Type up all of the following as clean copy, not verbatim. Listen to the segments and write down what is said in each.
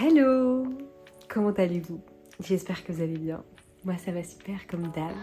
Hello! Comment allez-vous? J'espère que vous allez bien. Moi ça va super comme d'hab.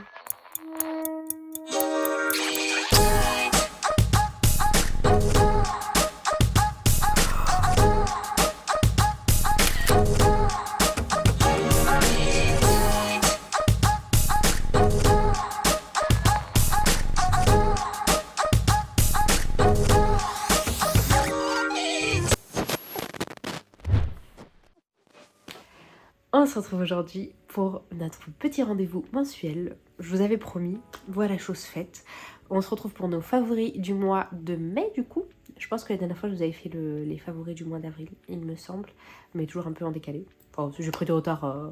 On se retrouve aujourd'hui pour notre petit rendez-vous mensuel. Je vous avais promis, voilà chose faite. On se retrouve pour nos favoris du mois de mai du coup. Je pense que la dernière fois je vous avais fait les favoris du mois d'avril, il me semble, mais toujours un peu en décalé. Enfin, si j'ai pris du retard,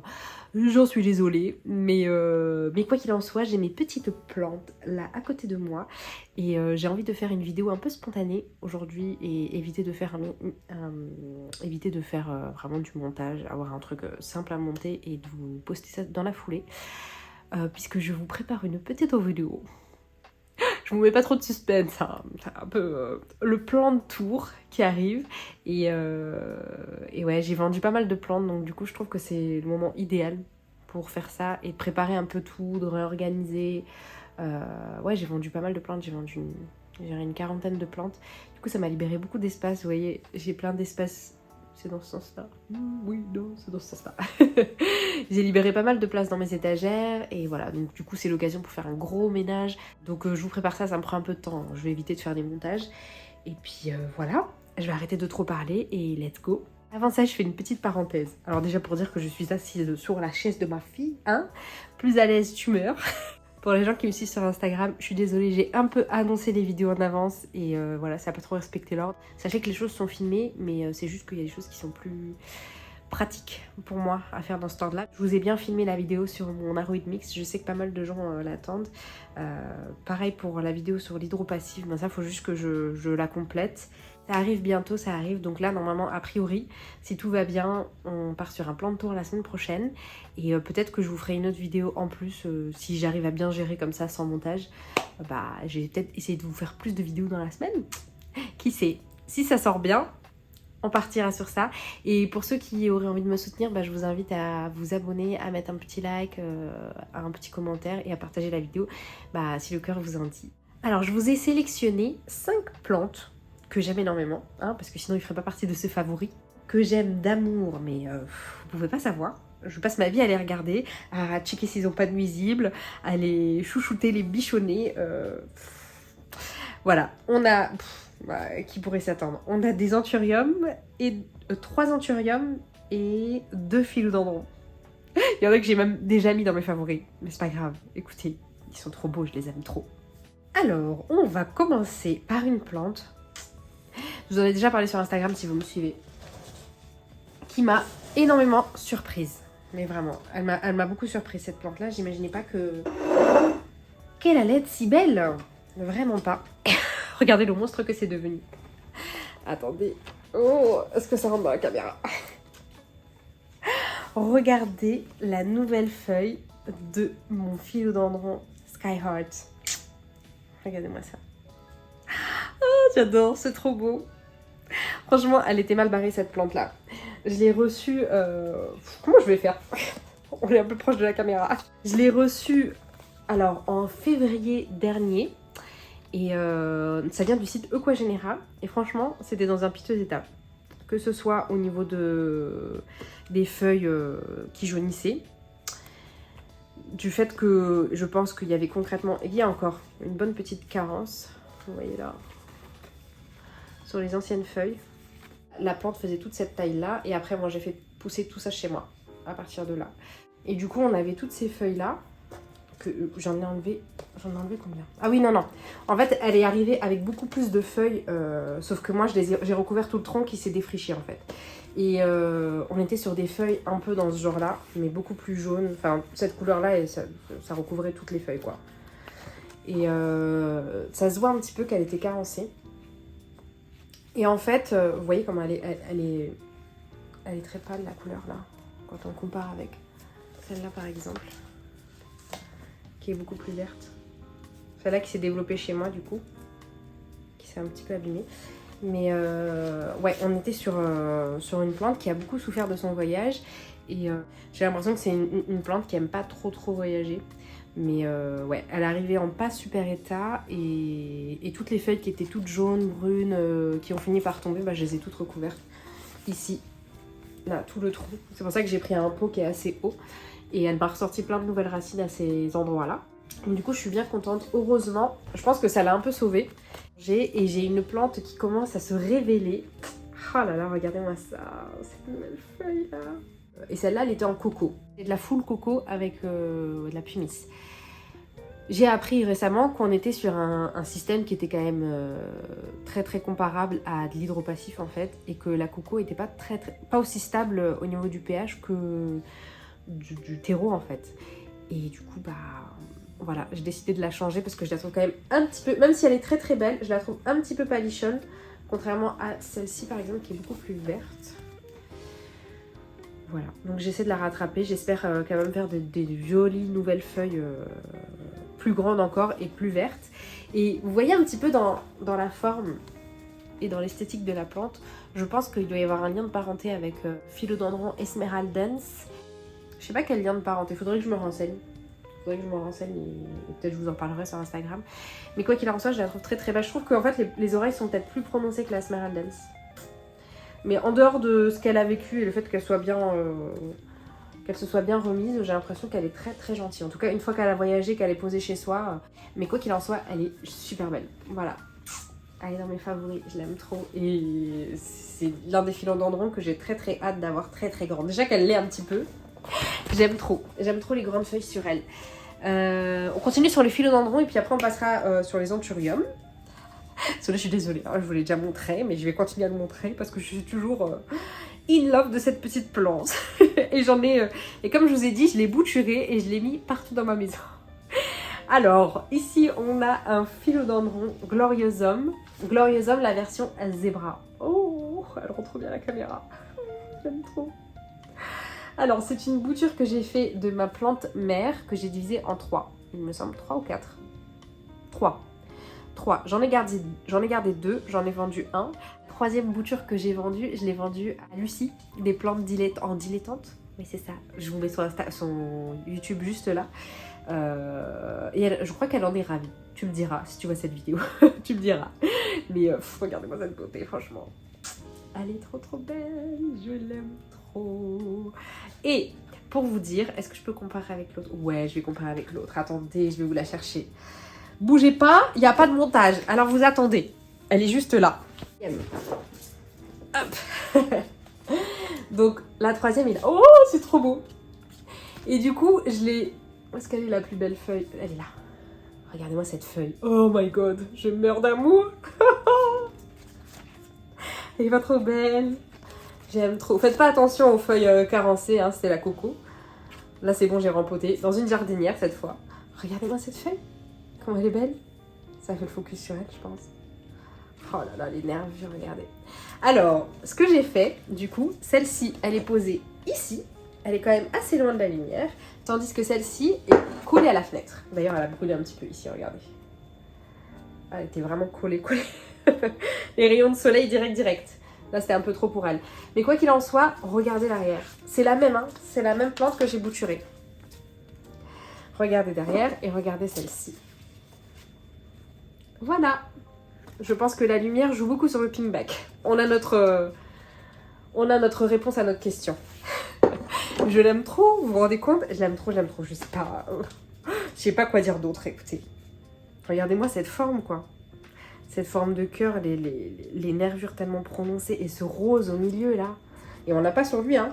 j'en suis désolée. Mais quoi qu'il en soit, j'ai mes petites plantes là à côté de moi. Et j'ai envie de faire une vidéo un peu spontanée aujourd'hui et éviter de faire, vraiment du montage, avoir un truc simple à monter et de vous poster ça dans la foulée. Puisque je vous prépare une petite vidéo. Je vous mets pas trop de suspense, hein. C'est un peu le plan de tour qui arrive. Et ouais, j'ai vendu pas mal de plantes, donc du coup je trouve que c'est le moment idéal pour faire ça et de préparer un peu tout, de réorganiser. Ouais, j'ai vendu pas mal de plantes, j'ai vendu une quarantaine de plantes. Du coup ça m'a libéré beaucoup d'espace, vous voyez, j'ai plein d'espace. C'est dans ce sens-là. Oui, non, c'est dans ce sens-là. J'ai libéré pas mal de place dans mes étagères et voilà, donc du coup c'est l'occasion pour faire un gros ménage. Donc je vous prépare ça, ça me prend un peu de temps. Je vais éviter de faire des montages. Et puis voilà, je vais arrêter de trop parler et let's go. Avant ça, je fais une petite parenthèse. Alors déjà pour dire que je suis assise sur la chaise de ma fille, hein, plus à l'aise tu meurs. Pour les gens qui me suivent sur Instagram, je suis désolée, j'ai un peu annoncé les vidéos en avance et voilà, ça n'a pas trop respecté l'ordre. Sachez que les choses sont filmées, mais c'est juste qu'il y a des choses qui sont plus pratiques pour moi à faire dans ce temps-là. Je vous ai bien filmé la vidéo sur mon Aroid Mix, je sais que pas mal de gens l'attendent. Pareil pour la vidéo sur l'hydropassive, ben ça il faut juste que je la complète. Ça arrive bientôt, ça arrive, donc là normalement a priori, si tout va bien, on part sur un plan de tour la semaine prochaine et peut-être que je vous ferai une autre vidéo en plus si j'arrive à bien gérer comme ça sans montage. Bah j'ai peut-être essayé de vous faire plus de vidéos dans la semaine, qui sait, si ça sort bien, on partira sur ça. Et pour ceux qui auraient envie de me soutenir, bah, je vous invite à vous abonner, à mettre un petit like, un petit commentaire et à partager la vidéo bah, si le cœur vous en dit. Alors je vous ai sélectionné 5 plantes que j'aime énormément, hein, parce que sinon ils ne feraient pas partie de ces favoris, que j'aime d'amour, mais vous pouvez pas savoir. Je passe ma vie à les regarder, à checker s'ils n'ont pas de nuisibles, à les chouchouter, les bichonner. Voilà, on a... qui pourrait s'attendre? On a des anthuriums, et 3 anthuriums et 2 philodendrons. Il y en a que j'ai même déjà mis dans mes favoris, mais c'est pas grave. Écoutez, ils sont trop beaux, je les aime trop. Alors, on va commencer par une plante. Je vous en ai déjà parlé sur Instagram si vous me suivez. Qui m'a énormément surprise. Mais vraiment, elle m'a beaucoup surprise cette plante-là. J'imaginais pas qu'elle allait être si belle. Vraiment pas. Regardez le monstre que c'est devenu. Attendez. Oh, est-ce que ça rentre dans la caméra? Regardez la nouvelle feuille de mon philodendron Skyheart. Regardez-moi ça. Oh, j'adore, c'est trop beau. Franchement, elle était mal barrée cette plante-là. Je l'ai reçue... Comment je vais faire? On est un peu proche de la caméra. Je l'ai reçue alors en février dernier. Et ça vient du site Equagenera. Et franchement, c'était dans un piteux état. Que ce soit au niveau des feuilles qui jaunissaient. Du fait que je pense qu'il y avait concrètement... Il y a encore une bonne petite carence. Vous voyez là. Sur les anciennes feuilles. La plante faisait toute cette taille-là. Et après, moi, j'ai fait pousser tout ça chez moi. À partir de là. Et du coup, on avait toutes ces feuilles-là. Que j'en ai enlevé combien? Ah oui, non. En fait, elle est arrivée avec beaucoup plus de feuilles, sauf que moi, j'ai recouvert tout le tronc qui s'est défriché, en fait. Et on était sur des feuilles un peu dans ce genre-là, mais beaucoup plus jaunes. Enfin, cette couleur-là, et ça recouvrait toutes les feuilles, quoi. Et ça se voit un petit peu qu'elle était carencée. Et en fait, vous voyez comment elle est très pâle, la couleur, là, quand on compare avec celle-là, par exemple. Qui est beaucoup plus verte. Celle-là qui s'est développée chez moi du coup, qui s'est un petit peu abîmée. Mais ouais, on était sur une plante qui a beaucoup souffert de son voyage. Et j'ai l'impression que c'est une plante qui aime pas trop voyager. Mais ouais, elle est arrivée en pas super état. Et toutes les feuilles qui étaient toutes jaunes, brunes, qui ont fini par tomber, bah, je les ai toutes recouvertes. Ici, là, tout le trou. C'est pour ça que j'ai pris un pot qui est assez haut. Et elle m'a ressorti plein de nouvelles racines à ces endroits-là. Donc, du coup, je suis bien contente. Heureusement, je pense que ça l'a un peu sauvée. J'ai une plante qui commence à se révéler. Oh là là, regardez-moi ça, cette nouvelle feuille là. Et celle-là, elle était en coco. C'est de la full coco avec de la pumice. J'ai appris récemment qu'on était sur un système qui était quand même très comparable à de l'hydropassif en fait, et que la coco était pas aussi stable au niveau du pH que du terreau en fait. Et du coup, bah voilà, j'ai décidé de la changer parce que je la trouve quand même un petit peu, même si elle est très belle, je la trouve un petit peu palichonne, contrairement à celle-ci par exemple qui est beaucoup plus verte. Voilà, donc j'essaie de la rattraper, j'espère qu'elle va me faire des jolies nouvelles feuilles plus grandes encore et plus vertes. Et vous voyez un petit peu dans la forme et dans l'esthétique de la plante, je pense qu'il doit y avoir un lien de parenté avec Philodendron esmeraldens. Je sais pas quel lien de parenté, faudrait que je me renseigne. Et peut-être je vous en parlerai sur Instagram. Mais quoi qu'il en soit, je la trouve très belle. Je trouve qu'en fait les oreilles sont peut-être plus prononcées que la esmeraldens. Mais en dehors de ce qu'elle a vécu et le fait qu'elle soit bien, qu'elle se soit bien remise, j'ai l'impression qu'elle est très gentille. En tout cas, une fois qu'elle a voyagé, qu'elle est posée chez soi. Mais quoi qu'il en soit, elle est super belle. Voilà. Elle est dans mes favoris, je l'aime trop. Et c'est l'un des philodendrons que j'ai très hâte d'avoir très grand. Déjà qu'elle l'est un petit peu. J'aime trop les grandes feuilles sur elle. On continue sur les philodendrons et puis après on passera sur les anthuriums. Celui-là, je suis désolée, hein, je vous l'ai déjà montré, mais je vais continuer à le montrer parce que je suis toujours in love de cette petite plante. Et j'en ai, et comme je vous ai dit, je l'ai bouturée et je l'ai mis partout dans ma maison. Alors, ici, on a un philodendron gloriosum. Gloriosum, la version zebra. Oh, elle rend trop bien la caméra. J'aime trop. Alors, c'est une bouture que j'ai fait de ma plante mère, que j'ai divisée en 3. Il me semble 3 ou 4. 3. J'en ai gardé 2, j'en ai vendu 1. Troisième bouture que j'ai vendue, je l'ai vendue à Lucie, des plantes en dilettante. Oui, c'est ça. Je vous mets son YouTube juste là. Et je crois qu'elle en est ravie. Tu me diras si tu vois cette vidéo. Tu me diras. Mais regardez-moi cette beauté, franchement. Elle est trop belle. Je l'aime trop. Et pour vous dire, est-ce que je peux comparer avec l'autre? Ouais, je vais comparer avec l'autre. Attendez, je vais vous la chercher. Bougez pas, il n'y a pas de montage. Alors vous attendez. Elle est juste là. Hop. Donc la troisième est là. Oh, c'est trop beau. Et du coup, je l'ai... Où est-ce qu'elle est la plus belle feuille? Elle est là. Regardez-moi cette feuille. Oh my god, je meurs d'amour. Elle est pas trop belle. J'aime trop. Faites pas attention aux feuilles carencées, hein, c'est la coco. Là c'est bon, j'ai rempoté. Dans une jardinière cette fois. Regardez-moi cette feuille. Comment elle est belle. Ça fait le focus sur elle, je pense. Oh là là, les nervures, regardez. Alors, ce que j'ai fait, du coup, celle-ci, elle est posée ici. Elle est quand même assez loin de la lumière. Tandis que celle-ci est collée à la fenêtre. D'ailleurs, elle a brûlé un petit peu ici, regardez. Elle était vraiment collée. Les rayons de soleil direct. Là, c'était un peu trop pour elle. Mais quoi qu'il en soit, regardez l'arrière. C'est la même, hein. C'est la même plante que j'ai bouturée. Regardez derrière et regardez celle-ci. Voilà. Je pense que la lumière joue beaucoup sur le pingback. On a notre réponse à notre question. Je l'aime trop, vous vous rendez compte? Je l'aime trop. Je sais pas quoi dire d'autre, écoutez. Regardez-moi cette forme, quoi. Cette forme de cœur, les nervures tellement prononcées et ce rose au milieu, là. Et on l'a pas sur lui, hein.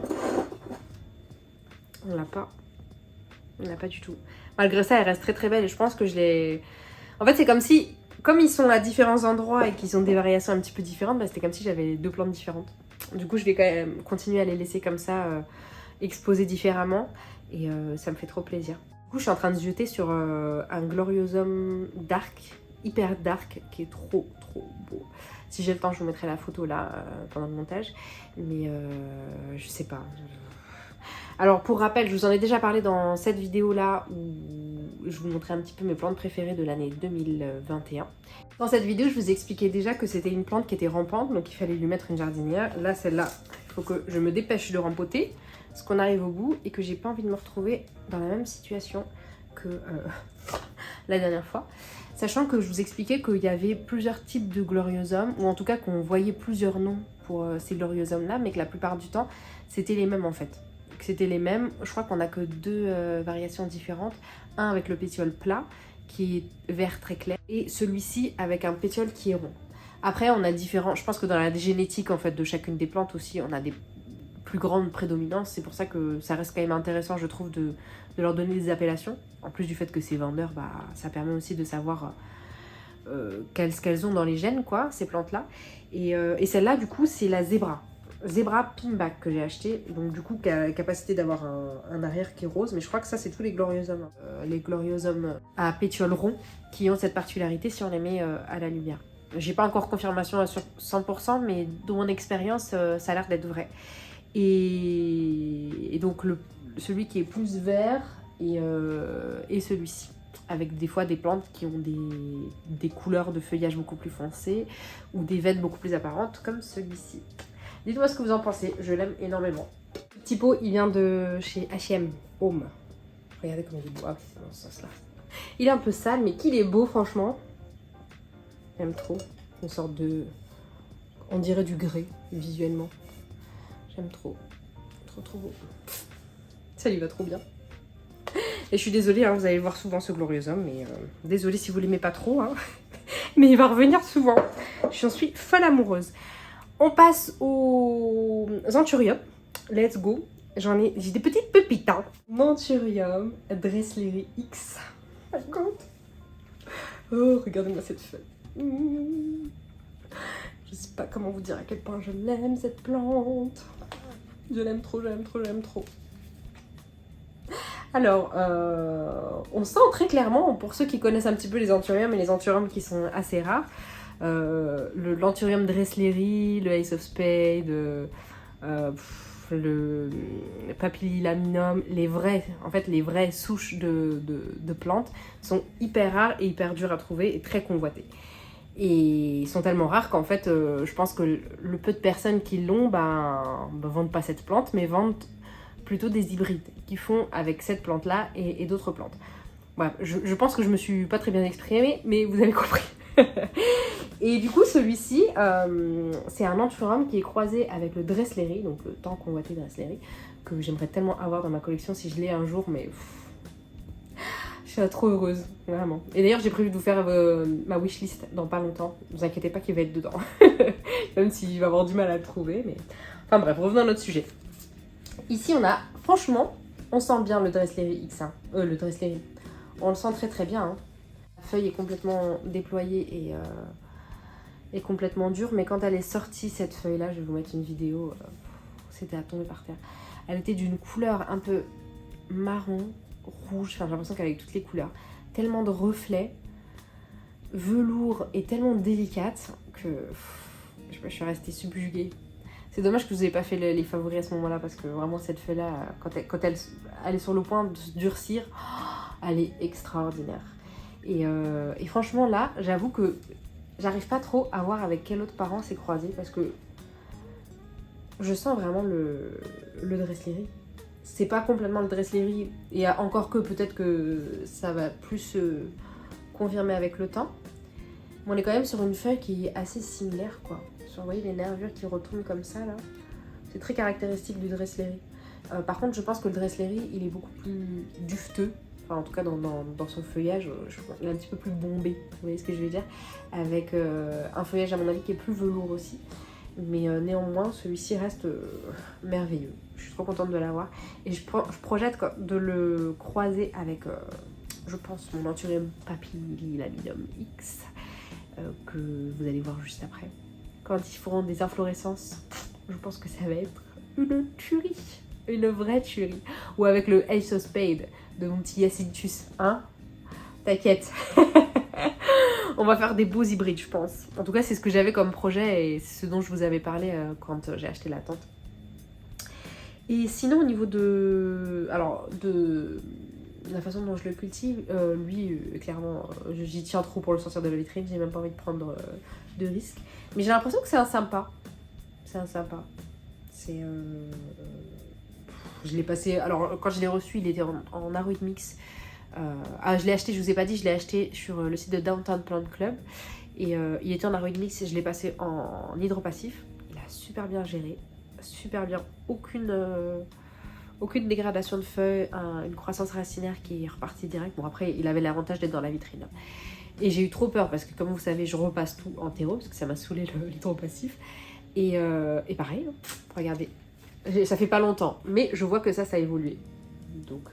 On l'a pas. On l'a pas du tout. Malgré ça, elle reste très belle et je pense que je l'ai... En fait, c'est comme si... Comme ils sont à différents endroits et qu'ils ont des variations un petit peu différentes, bah, c'était comme si j'avais 2 plantes différentes. Du coup, je vais quand même continuer à les laisser comme ça, exposées différemment. Et ça me fait trop plaisir. Du coup, je suis en train de jeter sur un Gloriosum dark, hyper dark, qui est trop beau. Si j'ai le temps, je vous mettrai la photo là, pendant le montage. Mais je sais pas. Alors, pour rappel, je vous en ai déjà parlé dans cette vidéo-là où je vous montrais un petit peu mes plantes préférées de l'année 2021. Dans cette vidéo, je vous expliquais déjà que c'était une plante qui était rampante, donc il fallait lui mettre une jardinière. Là, celle-là, il faut que je me dépêche de rempoter, parce qu'on arrive au bout et que j'ai pas envie de me retrouver dans la même situation que la dernière fois. Sachant que je vous expliquais qu'il y avait plusieurs types de gloriosum, ou en tout cas qu'on voyait plusieurs noms pour ces gloriosums-là, mais que la plupart du temps, c'était les mêmes en fait. C'était les mêmes, je crois qu'on n'a que deux variations différentes. Un avec le pétiole plat, qui est vert très clair, et celui-ci avec un pétiole qui est rond. Après, on a différents, je pense que dans la génétique en fait de chacune des plantes aussi, on a des plus grandes prédominances. C'est pour ça que ça reste quand même intéressant, je trouve, de leur donner des appellations. En plus du fait que c'est vendeur, bah, ça permet aussi de savoir ce qu'elles ont dans les gènes, quoi, ces plantes-là. Et celle-là, du coup, c'est la Zebra. Zebra Pinback que j'ai acheté, donc du coup qui a la capacité d'avoir un arrière qui est rose, mais je crois que ça c'est tous les gloriosums. Les gloriosums à pétiole rond qui ont cette particularité si on les met à la lumière. J'ai pas encore confirmation sur 100%, mais de mon expérience, ça a l'air d'être vrai. Et donc celui qui est plus vert et celui-ci, avec des fois des plantes qui ont des couleurs de feuillage beaucoup plus foncées ou des veines beaucoup plus apparentes comme celui-ci. Dites-moi ce que vous en pensez, je l'aime énormément. Le petit pot, il vient de chez H&M Home. Regardez comment il est beau, ah, c'est dans ce sens-là. Il est un peu sale, mais qu'il est beau, franchement. J'aime trop. Une sorte de... on dirait du grès, visuellement. J'aime trop. Trop beau. Ça lui va trop bien. Et je suis désolée, hein, vous allez voir souvent ce gloriosum, mais désolée si vous l'aimez pas trop. Hein. Mais il va revenir souvent. J'en suis folle amoureuse. On passe aux anthurium. Let's go. J'ai des petites pépites. Hein. Anthurium Dressleri X. Raconte. Oh, regardez-moi cette feuille. Je sais pas comment vous dire à quel point je l'aime cette plante. Je l'aime trop, j'aime trop. Alors, on sent très clairement, pour ceux qui connaissent un petit peu les anthuriums et les anthuriums qui sont assez rares, l'anthurium Dressleri, le Ace of Spades, le Papillilaminum, les vraies souches de plantes sont hyper rares et hyper dures à trouver et très convoitées. Et ils sont tellement rares qu'en fait, je pense que le peu de personnes qui l'ont, vendent pas cette plante, mais vendent plutôt des hybrides qui font avec cette plante-là et d'autres plantes. Voilà, je pense que je me suis pas très bien exprimée, mais vous avez compris. Et du coup, celui-ci, c'est un anthurium qui est croisé avec le Dressleri, donc le tant convoité Dressleri, que j'aimerais tellement avoir dans ma collection si je l'ai un jour, mais je suis trop heureuse, vraiment. Et d'ailleurs, j'ai prévu de vous faire ma wishlist dans pas longtemps. Ne vous inquiétez pas qu'il va être dedans, même s'il va avoir du mal à le trouver. Mais... enfin bref, revenons à notre sujet. Ici, on a, franchement, on sent bien le Dressleri X, hein. Le Dressleri. On le sent très bien. Hein. La feuille est complètement déployée et complètement dure, mais quand elle est sortie, cette feuille-là, je vais vous mettre une vidéo, c'était à tomber par terre. Elle était d'une couleur un peu marron, rouge, enfin j'ai l'impression qu'elle avait toutes les couleurs. Tellement de reflets, velours et tellement délicate que je suis restée subjuguée. C'est dommage que vous n'ayez pas fait les favoris à ce moment-là parce que vraiment cette feuille-là, quand elle est sur le point de se durcir, elle est extraordinaire. Et franchement là, j'avoue que j'arrive pas trop à voir avec quel autre parent c'est croisé parce que je sens vraiment le Dressleri. C'est pas complètement le Dressleri, et encore que peut-être que ça va plus se confirmer avec le temps. Mais on est quand même sur une feuille qui est assez similaire, quoi. Vous voyez les nervures qui retombent comme ça là, c'est très caractéristique du Dressleri. Par contre, je pense que le Dressleri, il est beaucoup plus dufteux. Enfin, en tout cas, dans son feuillage, il est un petit peu plus bombé, vous voyez ce que je veux dire, avec un feuillage à mon avis qui est plus velours aussi. Mais néanmoins, celui-ci reste merveilleux. Je suis trop contente de l'avoir. Et je projette de le croiser avec, je pense, mon Anthurium Papillilaminum X, que vous allez voir juste après. Quand ils feront des inflorescences, je pense que ça va être une tuerie. Une vraie tuerie. Ou avec le Ace of Spades de mon petit Yacinthus, hein? T'inquiète. On va faire des beaux hybrides, je pense. En tout cas, c'est ce que j'avais comme projet et c'est ce dont je vous avais parlé quand j'ai acheté la tente. Et sinon, au niveau de la façon dont je le cultive, lui, clairement, j'y tiens trop pour le sortir de la vitrine, j'ai même pas envie de prendre de risques. Mais j'ai l'impression que c'est un sympa. C'est un sympa. C'est... je l'ai passé... Alors, quand je l'ai reçu, il était en Aroid Mix. Je l'ai acheté, je vous ai pas dit, je l'ai acheté sur le site de Downtown Plant Club. Et il était en Aroid Mix et je l'ai passé en hydropassif. Il a super bien géré. Super bien. Aucune dégradation de feuilles, une croissance racinaire qui est repartie direct. Bon, après, il avait l'avantage d'être dans la vitrine. Et j'ai eu trop peur parce que, comme vous savez, je repasse tout en terreau parce que ça m'a saoulé l'hydropassif. Et pareil, regardez, ça fait pas longtemps, mais je vois que ça a évolué. Donc,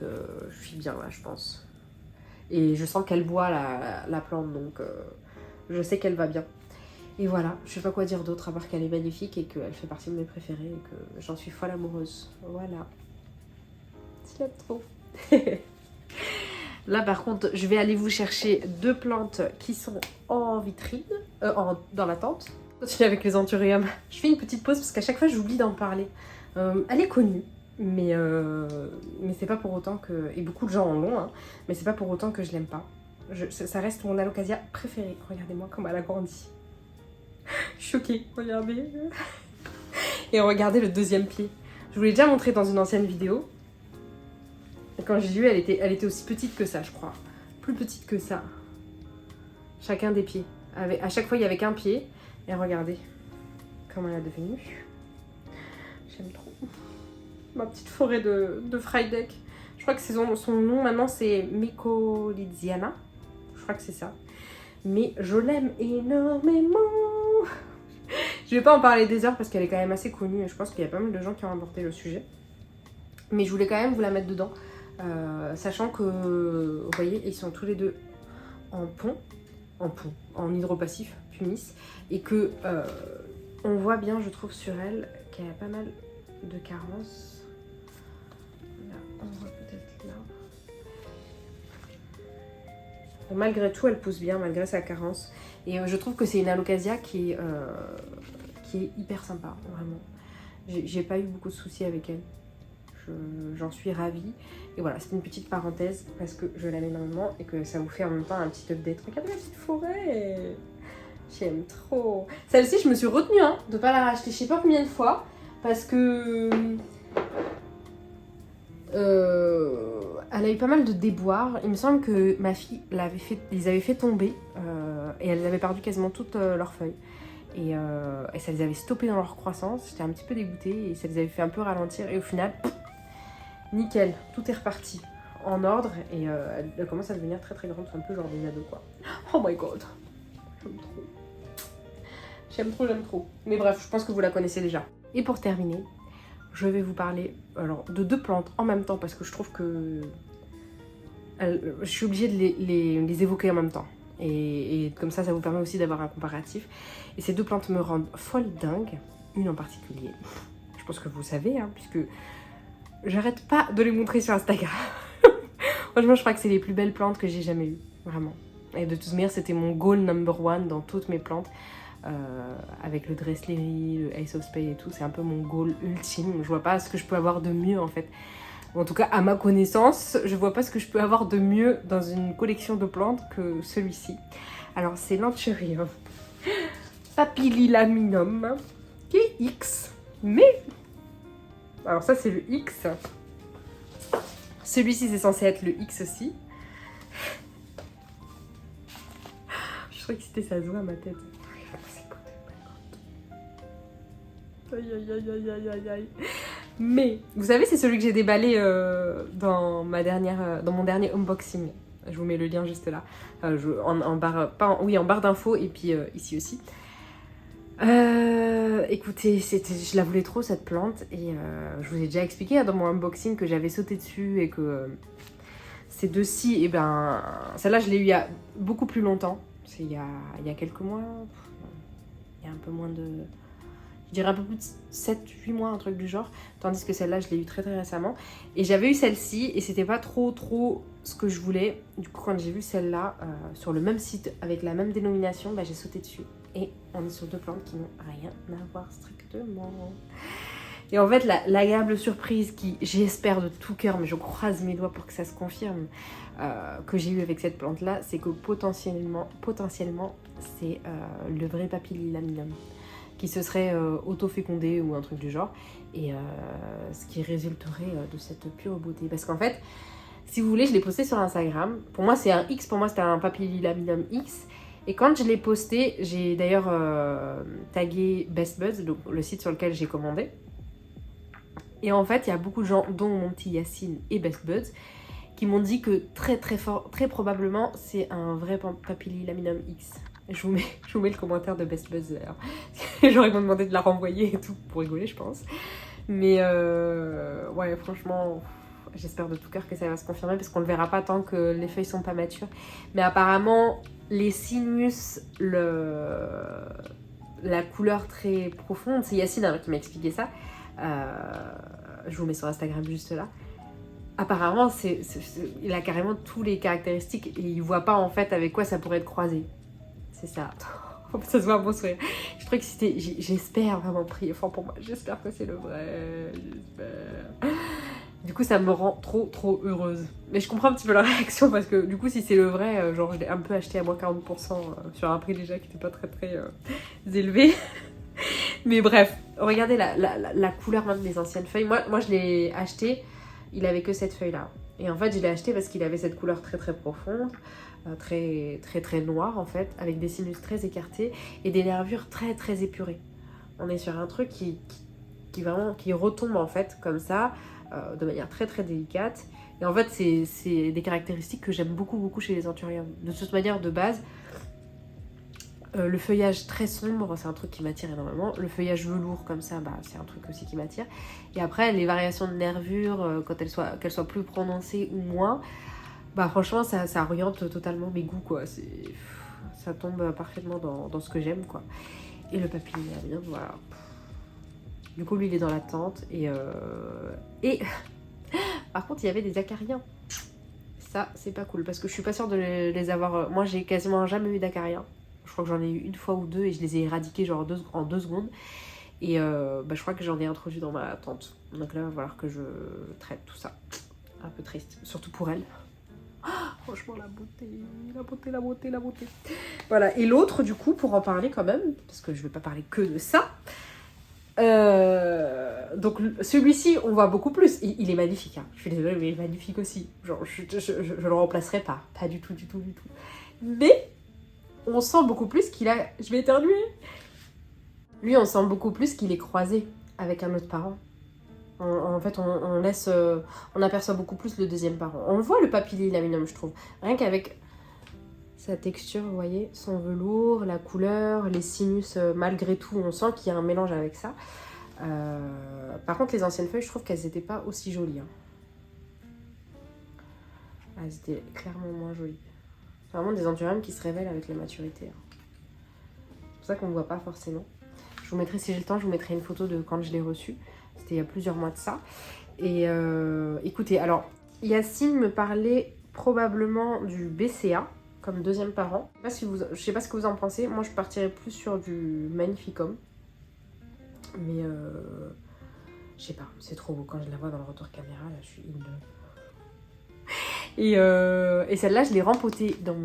je suis bien là, je pense. Et je sens qu'elle boit la plante, donc je sais qu'elle va bien. Et voilà, je sais pas quoi dire d'autre à part qu'elle est magnifique et qu'elle fait partie de mes préférés et que j'en suis folle amoureuse. Voilà. Je l'aime trop. Là par contre, je vais aller vous chercher 2 plantes qui sont en vitrine, dans la tente. Continue avec les anthuriums. Je fais une petite pause parce qu'à chaque fois j'oublie d'en parler. Elle est connue, mais c'est pas pour autant que... Et beaucoup de gens en l'ont, hein, mais c'est pas pour autant que je l'aime pas. Ça reste mon alocasia préférée. Regardez-moi comme elle a grandi. Choquée, regardez. Et regardez le deuxième pied. Je vous l'ai déjà montré dans une ancienne vidéo. Et quand j'ai lu, elle était aussi petite que ça, je crois. Plus petite que ça. Chacun des pieds. À chaque fois, il y avait qu'un pied. Et regardez comment elle est devenue. J'aime trop. Ma petite forêt de Frydek. Je crois que son nom maintenant, c'est Mycolidiana. Je crois que c'est ça. Mais je l'aime énormément. Je vais pas en parler des heures parce qu'elle est quand même assez connue. Et je pense qu'il y a pas mal de gens qui ont abordé le sujet. Mais je voulais quand même vous la mettre dedans. Sachant que, vous voyez, ils sont tous les deux en hydropassif, pumice, et que on voit bien, je trouve, sur elle qu'elle a pas mal de carences. Là, on voit peut-être là. Bon, malgré tout, elle pousse bien, malgré sa carence. Et je trouve que c'est une alocasia qui est hyper sympa, vraiment. J'ai pas eu beaucoup de soucis avec elle. J'en suis ravie. Et voilà, c'est une petite parenthèse parce que je l'aime énormément et que ça vous fait en même temps un petit update. Regardez la petite forêt. J'aime trop. Celle-ci, je me suis retenue de pas la racheter je sais pas combien de fois parce que elle a eu pas mal de déboires. Il me semble que ma fille les avait fait tomber et elles avaient perdu quasiment toutes leurs feuilles. Et ça les avait stoppées dans leur croissance. J'étais un petit peu dégoûtée et ça les avait fait un peu ralentir. Et au final, nickel, tout est reparti en ordre et elle commence à devenir très très grande, c'est un peu genre des ados quoi. Oh my god, j'aime trop. J'aime trop, j'aime trop. Mais bref, je pense que vous la connaissez déjà. Et pour terminer, je vais vous parler alors, de 2 plantes en même temps parce que je trouve que je suis obligée de les évoquer en même temps. Et comme ça vous permet aussi d'avoir un comparatif. Et ces 2 plantes me rendent folle dingue, une en particulier. Je pense que vous savez, puisque j'arrête pas de les montrer sur Instagram. Franchement, je crois que c'est les plus belles plantes que j'ai jamais eues, vraiment. Et de toute manière, c'était mon goal number 1 dans toutes mes plantes. Avec le Dressleri, le Ace of Spades et tout, c'est un peu mon goal ultime. Je vois pas ce que je peux avoir de mieux en fait. En tout cas, à ma connaissance, je vois pas ce que je peux avoir de mieux dans une collection de plantes que celui-ci. Alors, c'est l'Anthurium papillilaminum, qui est X. Mais, alors ça, c'est le X. Celui-ci, c'est censé être le X aussi. Je suis trop excitée, ça se voit à ma tête. Aïe, aïe, aïe, aïe, aïe, aïe, aïe. Mais, vous savez, c'est celui que j'ai déballé dans mon dernier unboxing. Je vous mets le lien juste là. En barre d'infos et puis ici aussi. Écoutez, je la voulais trop cette plante et je vous ai déjà expliqué dans mon unboxing que j'avais sauté dessus et que ces deux-ci, celle-là je l'ai eu il y a beaucoup plus longtemps. C'est il y a quelques mois. Il y a un peu moins de... Je dirais un peu plus de 7-8 mois, un truc du genre. Tandis que celle-là, je l'ai eu très très récemment. Et j'avais eu celle-ci et c'était pas trop ce que je voulais. Du coup, quand j'ai vu celle-là sur le même site avec la même dénomination, j'ai sauté dessus. Et on est sur 2 plantes qui n'ont rien à voir strictement. Et en fait, l'agréable surprise qui, j'espère de tout cœur, mais je croise mes doigts pour que ça se confirme, que j'ai eu avec cette plante-là, c'est que potentiellement c'est le vrai Papilly laminum qui se serait auto-fécondé ou un truc du genre, et ce qui résulterait de cette pure beauté. Parce qu'en fait, si vous voulez, je l'ai posté sur Instagram. Pour moi, c'est un X, pour moi, c'était un Papilly laminum X. Et quand je l'ai posté, j'ai d'ailleurs tagué Best Buds, donc le site sur lequel j'ai commandé. Et en fait, il y a beaucoup de gens, dont mon petit Yacine et Best Buds, qui m'ont dit que très probablement, c'est un vrai Papilly laminum X. Je vous mets le commentaire de Best Buds d'ailleurs. J'aurais demandé de la renvoyer et tout pour rigoler, je pense. Mais ouais, franchement, j'espère de tout cœur que ça va se confirmer parce qu'on ne le verra pas tant que les feuilles sont pas matures. Mais apparemment, les sinus, la couleur très profonde, c'est Yacine qui m'a expliqué ça. Je vous mets sur Instagram juste là. Apparemment, il a carrément tous les caractéristiques et il voit pas en fait avec quoi ça pourrait être croisé. C'est ça. Ça se voit un bon sourire. Je crois que c'était. J'espère vraiment prier fort pour moi. J'espère que c'est le vrai. J'espère. Du coup, ça me rend trop heureuse. Mais je comprends un petit peu la réaction parce que du coup, si c'est le vrai, genre je l'ai un peu acheté à moins 40% sur un prix déjà qui n'était pas très élevé. Mais bref, regardez la couleur même des anciennes feuilles. Moi, je l'ai acheté, il avait que cette feuille-là. Et en fait, je l'ai acheté parce qu'il avait cette couleur très profonde, très noire en fait, avec des sinus très écartés et des nervures très épurées. On est sur un truc qui retombe en fait comme ça, de manière très délicate. Et en fait, c'est des caractéristiques que j'aime beaucoup chez les anthuriums. De toute manière, de base, le feuillage très sombre, c'est un truc qui m'attire énormément. Le feuillage velours comme ça, c'est un truc aussi qui m'attire. Et après, les variations de nervures, quand qu'elles soient plus prononcées ou moins, franchement, ça oriente totalement mes goûts, quoi. Ça tombe parfaitement dans ce que j'aime, quoi. Et le Papilly laminum, voilà. Du coup, lui, il est dans la tente. Et par contre, il y avait des acariens. Ça, c'est pas cool, parce que je suis pas sûre de les avoir... Moi, j'ai quasiment jamais eu d'acariens. Je crois que j'en ai eu une fois ou deux et je les ai éradiqués genre en 2 secondes. Et je crois que j'en ai introduit dans ma tente. Donc là, il va falloir que je traite tout ça. Un peu triste, surtout pour elle. Franchement, la beauté. Voilà, et l'autre, du coup, pour en parler quand même, parce que je vais pas parler que de ça. Donc celui-ci, on voit beaucoup plus. Il est magnifique, hein. Je suis désolée, mais il est magnifique aussi. Genre, je le remplacerai pas. Pas du tout. Mais... on sent beaucoup plus qu'il a... Je vais éternuer. Lui, on sent beaucoup plus qu'il est croisé avec un autre parent. En fait, on aperçoit beaucoup plus le deuxième parent. On le voit, le Papilly laminum, je trouve. Rien qu'avec sa texture, vous voyez, son velours, la couleur, les sinus, malgré tout, on sent qu'il y a un mélange avec ça. Par contre, les anciennes feuilles, je trouve qu'elles n'étaient pas aussi jolies. Elles étaient clairement moins jolies. C'est vraiment des anthuriums qui se révèlent avec la maturité. C'est pour ça qu'on ne voit pas forcément. Je vous mettrai, si j'ai le temps, je vous mettrai une photo de quand je l'ai reçu. C'était il y a plusieurs mois de ça. Et écoutez, alors, Yacine me parlait probablement du BCA comme deuxième parent. Je sais pas ce que vous en pensez. Moi, je partirais plus sur du Magnificum. Mais je sais pas, c'est trop beau. Quand je la vois dans le retour caméra, là, je suis in love. Et celle-là, je l'ai rempotée dans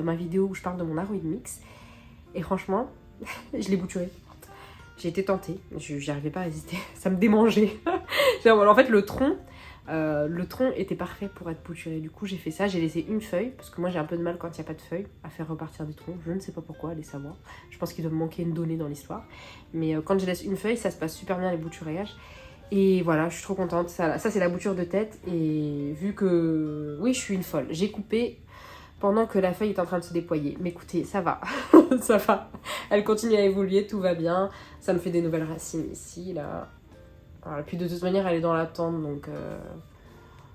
ma vidéo où je parle de mon aroid mix. Et franchement, je l'ai bouturée. J'ai été tentée, j'y arrivais pas à résister. Ça me démangeait. En fait, le tronc était parfait pour être bouturé. Du coup, j'ai fait ça. J'ai laissé une feuille, parce que moi, j'ai un peu de mal quand il n'y a pas de feuille à faire repartir des troncs. Je ne sais pas pourquoi, allez savoir. Je pense qu'il doit me manquer une donnée dans l'histoire. Mais quand je laisse une feuille, ça se passe super bien les bouturages. Et voilà, je suis trop contente. Ça c'est la bouture de tête. Et vu que... oui, je suis une folle. J'ai coupé pendant que la feuille est en train de se déployer. Mais écoutez, ça va. Ça va. Elle continue à évoluer, tout va bien. Ça me fait des nouvelles racines ici, là. Voilà, puis de toute manière, elle est dans la tente, donc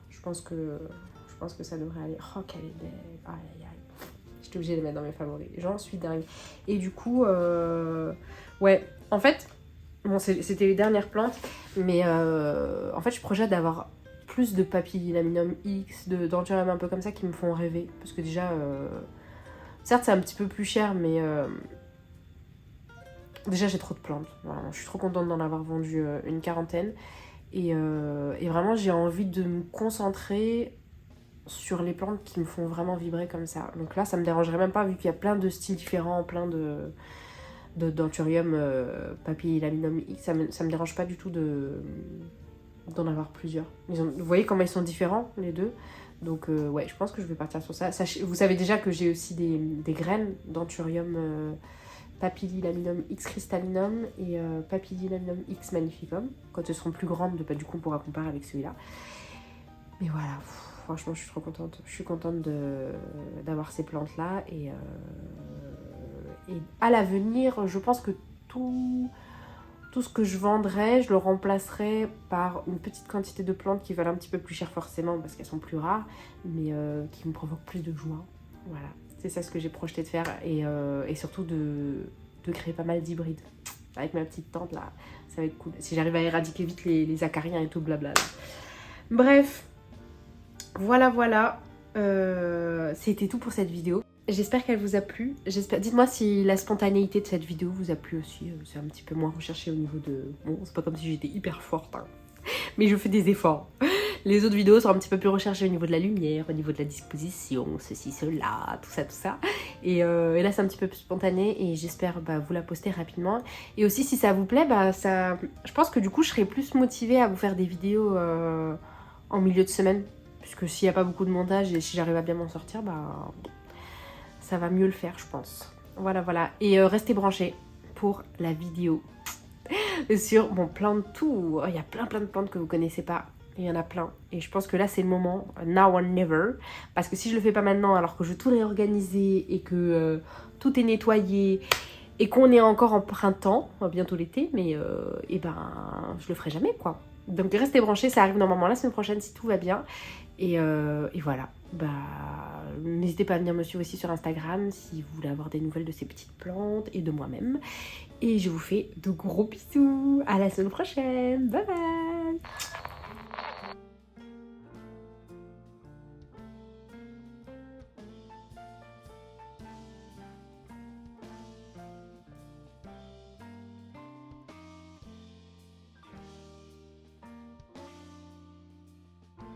je pense que ça devrait aller. Oh, qu'elle est belle. Aïe. J'étais obligée de la mettre dans mes favoris. J'en suis dingue. Et du coup, ouais, en fait, bon, c'était les dernières plantes, mais en fait, je projette d'avoir plus de Papilly laminum X, d'anthurium un peu comme ça qui me font rêver. Parce que déjà, certes, c'est un petit peu plus cher, mais Déjà j'ai trop de plantes, voilà, je suis trop contente d'en avoir vendu une quarantaine. Et vraiment j'ai envie de me concentrer sur les plantes qui me font vraiment vibrer comme ça. Donc là ça me dérangerait même pas vu qu'il y a plein de styles différents, plein de d'anthurium, papillilaminum X, ça me dérange pas du tout d'en avoir plusieurs. Vous voyez comment ils sont différents les deux. Donc ouais, je pense que je vais partir sur ça. Vous savez déjà que j'ai aussi des graines d'anthurium papillilaminum X cristallinum et papillilaminum X magnificum. Quand elles seront plus grandes, du coup on pourra comparer avec celui-là. Mais voilà, franchement je suis trop contente. Je suis contente d'avoir ces plantes là et à l'avenir je pense que tout ce que je vendrai, je le remplacerai par une petite quantité de plantes qui valent un petit peu plus cher forcément parce qu'elles sont plus rares, mais qui me provoquent plus de joie. Voilà, c'est ça ce que j'ai projeté de faire et surtout de créer pas mal d'hybrides. Avec ma petite tante là, ça va être cool. Si j'arrive à éradiquer vite les acariens et tout blabla. Là. Bref, voilà. C'était tout pour cette vidéo. J'espère qu'elle vous a plu. Dites-moi si la spontanéité de cette vidéo vous a plu aussi. C'est un petit peu moins recherché au niveau de... Bon, c'est pas comme si j'étais hyper forte, hein. Mais je fais des efforts. Les autres vidéos sont un petit peu plus recherchées au niveau de la lumière, au niveau de la disposition, ceci, cela, tout ça. Et là, c'est un petit peu plus spontané et j'espère vous la poster rapidement. Et aussi, si ça vous plaît, je pense que du coup, je serai plus motivée à vous faire des vidéos en milieu de semaine. Puisque s'il n'y a pas beaucoup de montage et si j'arrive à bien m'en sortir, ça va mieux le faire, je pense. Voilà. Et restez branchés pour la vidéo sur mon plan de tout. Il y a plein de plantes que vous connaissez pas. Il y en a plein. Et je pense que là, c'est le moment. Now or never. Parce que si je le fais pas maintenant, alors que je veux tout réorganiser et que tout est nettoyé et qu'on est encore en printemps, bientôt l'été, mais je le ferai jamais, quoi. Donc restez branchés, ça arrive normalement la semaine prochaine si tout va bien. Et voilà. N'hésitez pas à venir me suivre aussi sur Instagram si vous voulez avoir des nouvelles de ces petites plantes et de moi-même. Et je vous fais de gros bisous. À la semaine prochaine. Bye bye.